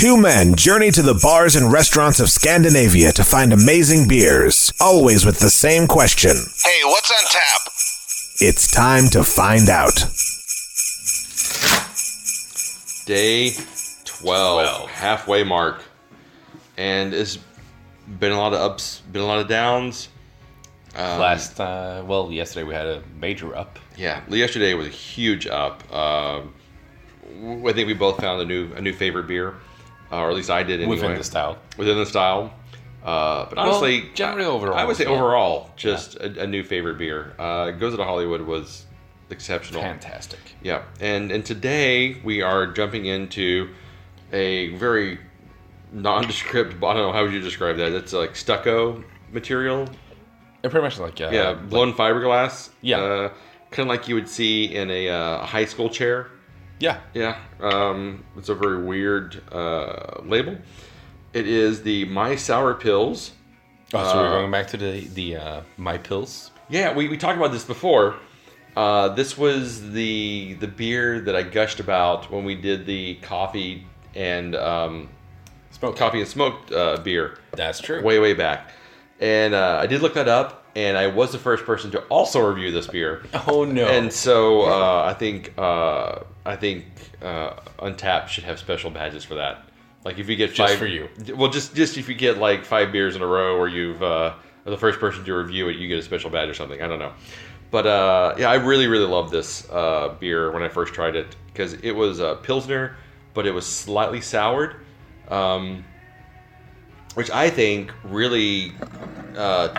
Two men journey to the bars and restaurants of Scandinavia to find amazing beers, always with the same question. Hey, what's on tap? It's time to find out. Day 12, halfway mark. And it's been a lot of ups, been a lot of downs. Yesterday we had a major up. Yeah, yesterday was a huge up. I think we both found a new favorite beer, or at least I did anyway. Within the style. But honestly, generally overall. I would say overall, just a new favorite beer. Goes to Hollywood was exceptional. Fantastic. Yeah, and today we are jumping into a very nondescript, I don't know, how would you describe that? It's like stucco material. They're pretty much like... blown fiberglass. Yeah. Kind of like you would see in a high school chair. Yeah. Yeah. It's a very weird label. It is the My Sour Pills. Oh, so we're going back to the My Pills? Yeah, we talked about this before. This was the beer that I gushed about when we did the coffee and smoked beer. That's true. Way back. And I did look that up, and I was the first person to also review this beer. Oh no! And so I think Untappd should have special badges for that. Like if you get just for you. Well, just if you get like 5 beers in a row, or you've are the first person to review it, you get a special badge or something. I don't know. But yeah, I really loved this beer when I first tried it, because it was a Pilsner, but it was slightly soured. Which I think really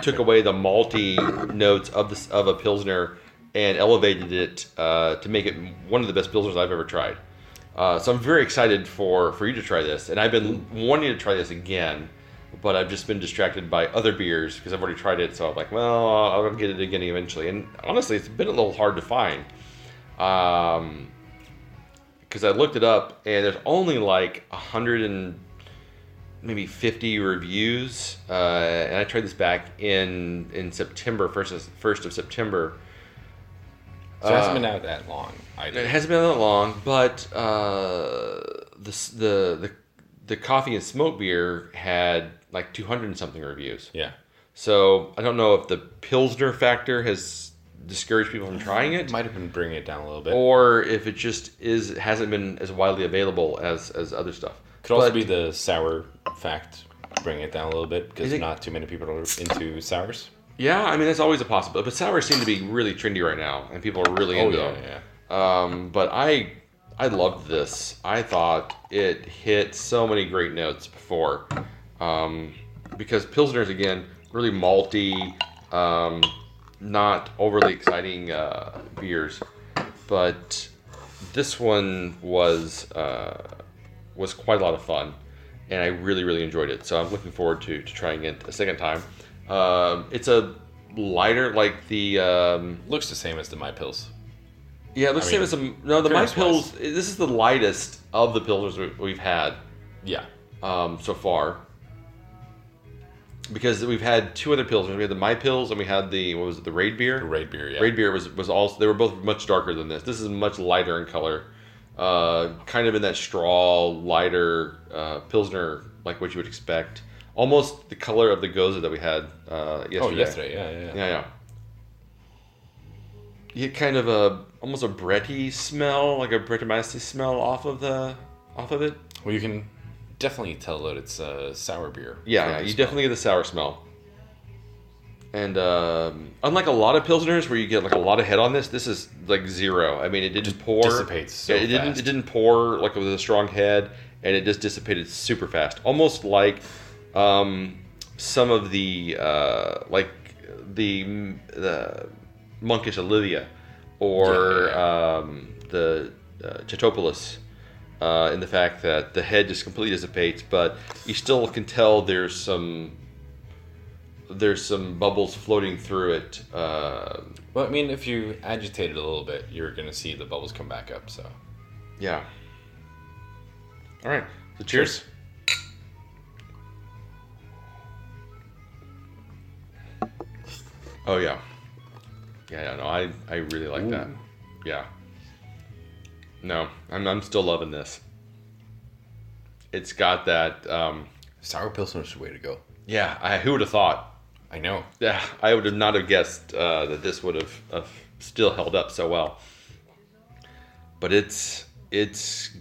took away the malty notes of a Pilsner and elevated it to make it one of the best Pilsners I've ever tried. So I'm very excited for you to try this. And I've been wanting to try this again, but I've just been distracted by other beers because I've already tried it. So I'm like, well, I'll get it again eventually. And honestly, it's been a little hard to find. Because I looked it up, and there's only like 150 reviews, and I tried this back in September, 1st of September. So it hasn't been out that long. It hasn't been that long, but the coffee and smoke beer had like 200 and something reviews. Yeah. So I don't know if the Pilsner factor has discouraged people from trying it. Might have been bringing it down a little bit. Or if it just hasn't been as widely available as other stuff. Could also be the sour fact bringing it down a little bit, because not too many people are into sours. Yeah, I mean, that's always a possibility. But sours seem to be really trendy right now, and people are really into them. Yeah. But I loved this. I thought it hit so many great notes before. Because Pilsners, again, really malty, not overly exciting beers. But this one was quite a lot of fun, and I really enjoyed it. So I'm looking forward to trying it a second time. It's a lighter, like the looks the same as the My Pills. Yeah, it looks the same as the My Pills. This is the lightest of the Pilsners we've had. Yeah. So far, because we've had 2 other Pilsners. We had the My Pills, and we had the Raid Beer. The Raid Beer, yeah. Raid Beer was also, they were both much darker than this. This is much lighter in color. Kind of in that straw, lighter Pilsner, like what you would expect. Almost the color of the Goza that we had yesterday. Oh, yesterday, Yeah. You get kind of almost a Bretty smell, like a Brettanomyces smell off of it. Well, you can definitely tell that it's a sour beer. Yeah, you definitely get the sour smell. And unlike a lot of Pilsners where you get like a lot of head on this is like zero. I mean, it didn't pour. Dissipates so fast. It didn't pour like with a strong head, and it just dissipated super fast. Almost like some of the like the Monkish Olivia or the Chetopoulos, in the fact that the head just completely dissipates, but you still can tell there's some bubbles floating through it. Well, I mean, if you agitate it a little bit, you're going to see the bubbles come back up, so. Yeah. All right. So cheers. Oh, yeah. Yeah, no, I really like that. Yeah. No, I'm still loving this. It's got that. Sour Pilsner's the way to go. Yeah, who would have thought? I know. Yeah, I would have not have guessed that this would have still held up so well. But it's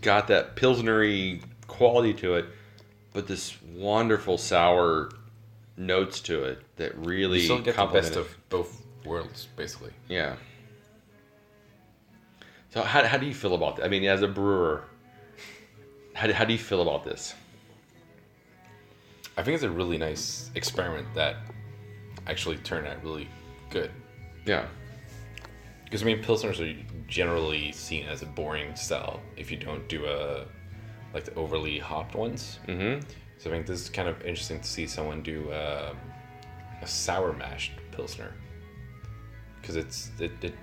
got that pilsnery quality to it, but this wonderful sour notes to it that really You still get the complement best it. of both worlds, basically. Yeah. So how do you feel about that? I mean, as a brewer, how do you feel about this? I think it's a really nice experiment that actually turned out really good. Yeah. Because I mean, pilsners are generally seen as a boring style if you don't do like the overly hopped ones. Mm-hmm. So I think this is kind of interesting to see someone do a sour mashed pilsner, because it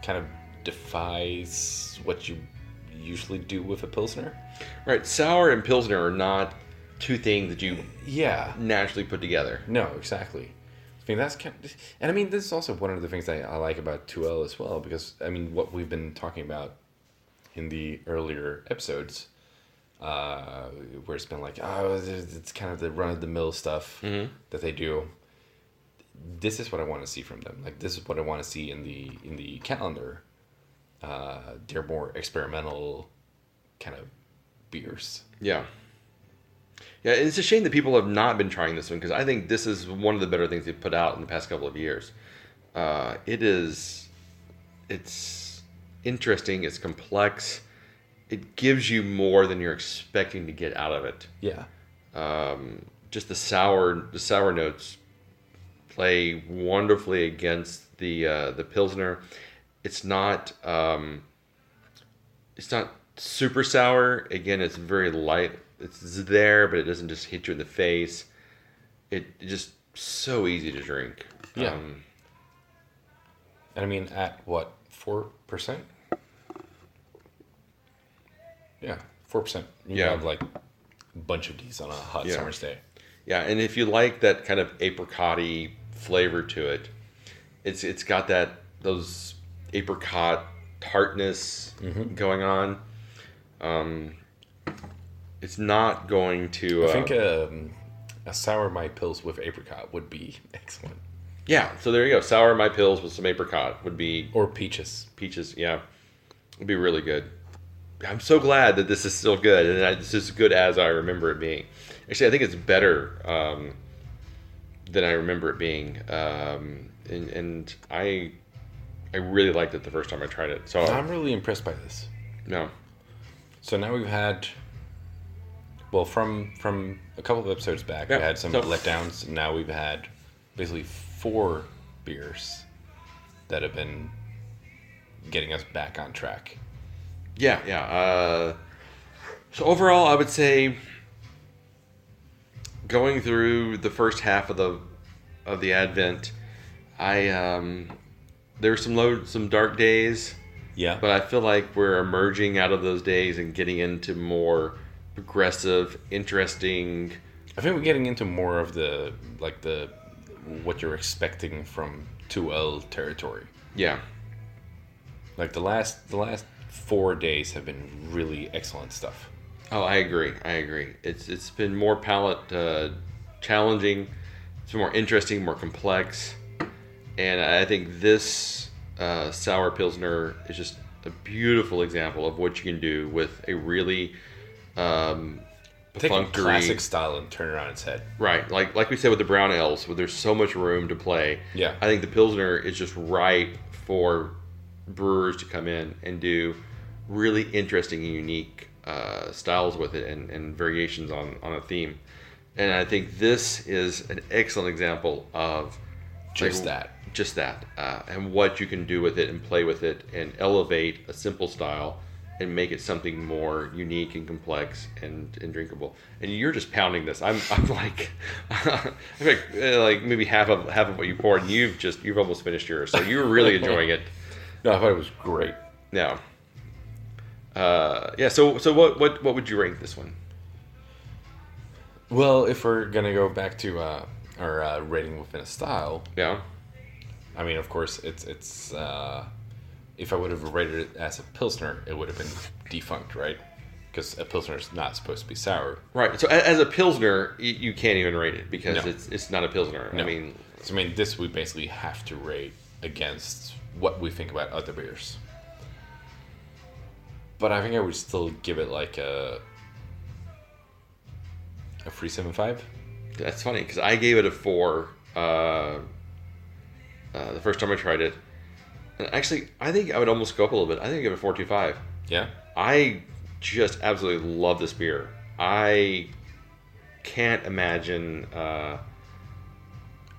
kind of defies what you usually do with a pilsner. Right. Sour and pilsner are not two things that you Yeah. naturally put together. No, exactly. I mean, that's kind of, and I mean, this is also one of the things I like about 2L as well, because I mean, what we've been talking about in the earlier episodes, where it's been like, oh, it's kind of the run-of-the-mill stuff that they do. This is what I want to see from them. Like, this is what I want to see in the calendar. They're more experimental kind of beers. Yeah. Yeah, it's a shame that people have not been trying this one, because I think this is one of the better things they've put out in the past couple of years. It's interesting, it's complex, it gives you more than you're expecting to get out of it. Yeah. Just the sour notes play wonderfully against the Pilsner. It's not super sour. Again, it's very light. It's there, but it doesn't just hit you in the face. It's just so easy to drink. Yeah. And I mean, at what, 4%? Yeah, 4%. You have like a bunch of these on a hot summer's day. Yeah, and if you like that kind of apricot-y flavor to it, it's got those apricot tartness going on. It's not going to. I think a sour my pills with apricot would be excellent. Yeah, so there you go. Sour my pills with some apricot would be. Or peaches. Peaches, yeah, would be really good. I'm so glad that this is still good, and it's as good as I remember it being. Actually, I think it's better than I remember it being, and I really liked it the first time I tried it. So I'm really impressed by this. No. So now we've had, well, from a couple of episodes back, we had some letdowns. Now we've had basically 4 beers that have been getting us back on track. Yeah. So overall, I would say going through the first half of the Advent, there were some dark days. Yeah. But I feel like we're emerging out of those days and getting into more progressive, interesting. I think we're getting into more of the what you're expecting from 2L territory. Yeah. Like the last 4 days have been really excellent stuff. Oh, I agree. It's been more palate challenging. It's been more interesting, more complex, and I think this sour pilsner is just a beautiful example of what you can do with a really Take a perfunctory classic style and turn it on its head. Right, like we said with the brown ales, where there's so much room to play. Yeah. I think the pilsner is just right for brewers to come in and do really interesting and unique styles with it and variations on a theme. And I think this is an excellent example of Just that, and what you can do with it and play with it and elevate a simple style and make it something more unique and complex and drinkable. And you're just pounding this. I'm like, like maybe half of what you poured, and you've almost finished yours. So you're really enjoying it. No, I thought it was great. Yeah. So what would you rank this one? Well, if we're gonna go back to our rating within a style, Yeah. I mean, of course, it's if I would have rated it as a pilsner, it would have been defunct, right? because a Pilsner is not supposed to be sour. Right. So as a Pilsner, you can't even rate it because No. it's not a Pilsner. No. I mean, This we basically have to rate against what we think about other beers. But I think I would still give it like a 3.75. that's funny because I gave it a 4 the first time I tried it. And actually, I think I would almost go up a little bit. I think I give it 4.25. Yeah. I just absolutely love this beer. I can't imagine.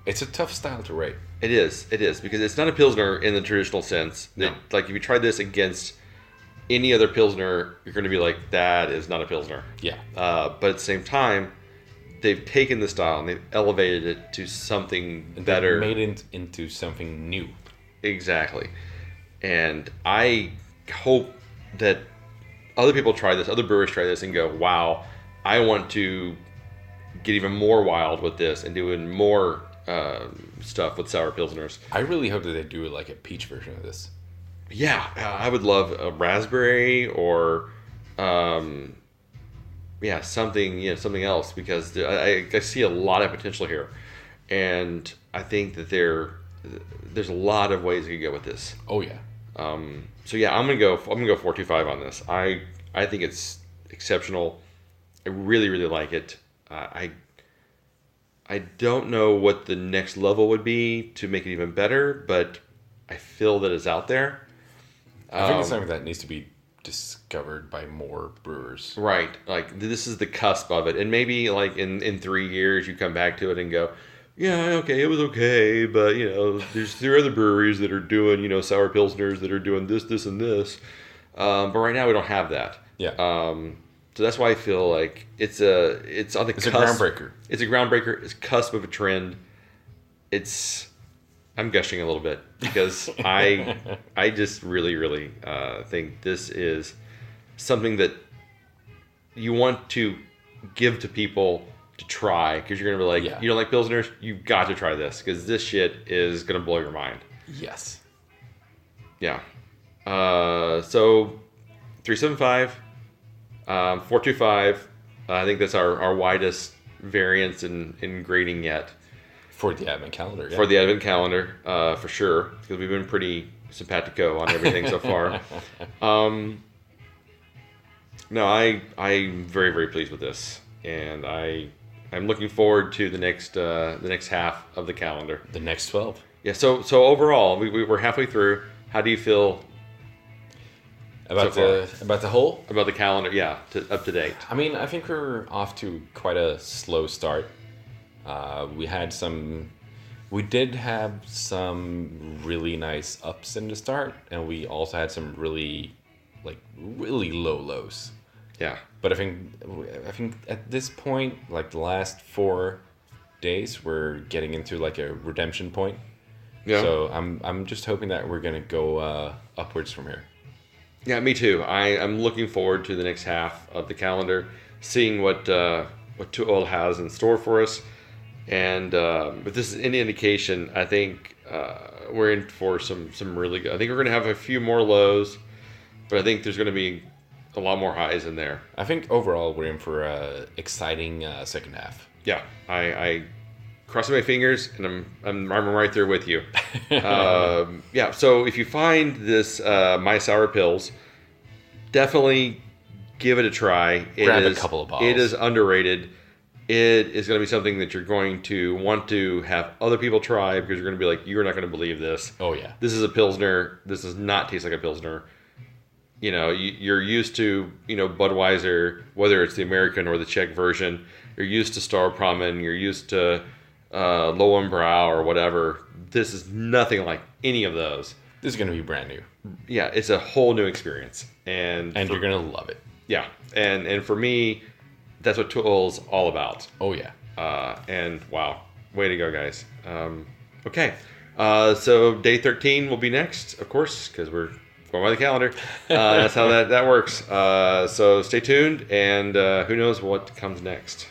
It's a tough style to rate. It is because it's not a Pilsner in the traditional sense. No. Like if you try this against any other Pilsner, you're going to be like, that is not a Pilsner. Yeah. But at the same time, they've taken the style and they've elevated it to something better. They made it into something new. Exactly. And I hope that other people try this, other brewers try this and go, wow, I want to get even more wild with this and do even more stuff with sour Pilsners. I really hope that they do like a peach version of this. Yeah, I would love a raspberry or, something else because I see a lot of potential here, and I think that there's a lot of ways you could go with this. Oh yeah. So yeah, I'm gonna go 4.25 on this. I think it's exceptional. I really really like it. I don't know what the next level would be to make it even better, but I feel that it's out there. I think it's something that needs to be discovered by more brewers. Right. Like this is the cusp of it. And maybe like in 3 years you come back to it and go, yeah, okay, it was okay, but there are other breweries that are doing, sour pilsners that are doing this, and this. But right now we don't have that. Yeah. So that's why I feel like it's on the cusp. A groundbreaker. It's a groundbreaker. It's cusp of a trend. I'm gushing a little bit because I just really, really think this is something that you want to give to people to try because you're going to be like, you don't like Pilsners? You've got to try this because this shit is going to blow your mind. Yes. Yeah. So 3.75, 4.25. I think that's our widest variance in grading yet. For the advent calendar. Yeah. For the advent calendar, for sure, because we've been pretty simpatico on everything so far. No, I'm very very pleased with this, and I'm looking forward to the next half of the calendar. The next 12. Yeah. So overall, we're halfway through. How do you feel About the whole? about the calendar? Yeah, up to date. I mean, I think we're off to quite a slow start. We did have some really nice ups in the start, and we also had some really low lows. Yeah. But I think at this point, like the last 4 days, we're getting into like a redemption point. Yeah. So I'm just hoping that we're gonna go upwards from here. Yeah, me too. I'm looking forward to the next half of the calendar, seeing what Two Old has in store for us. And if this is any indication, I think we're in for some really good. I think we're going to have a few more lows, but I think there's going to be a lot more highs in there. I think overall we're in for a exciting second half. Yeah, I crossing my fingers, and I'm right there with you. Yeah, so if you find this My Sour Pills, definitely give it a try. Grab a couple of bottles. It is underrated. It is going to be something that you're going to want to have other people try because you're going to be like, you're not going to believe this. Oh yeah. This is a Pilsner. This does not taste like a Pilsner. You're used to, Budweiser, whether it's the American or the Czech version. You're used to Staropramen. You're used to Lowenbrau or whatever. This is nothing like any of those. This is going to be brand new. Yeah, it's a whole new experience. And you're going to love it. Yeah. And for me, that's what Tool's all about. Oh, yeah. And wow, way to go, guys. Okay. So day 13 will be next, of course, because we're going by the calendar. That's how that works. So stay tuned, and who knows what comes next.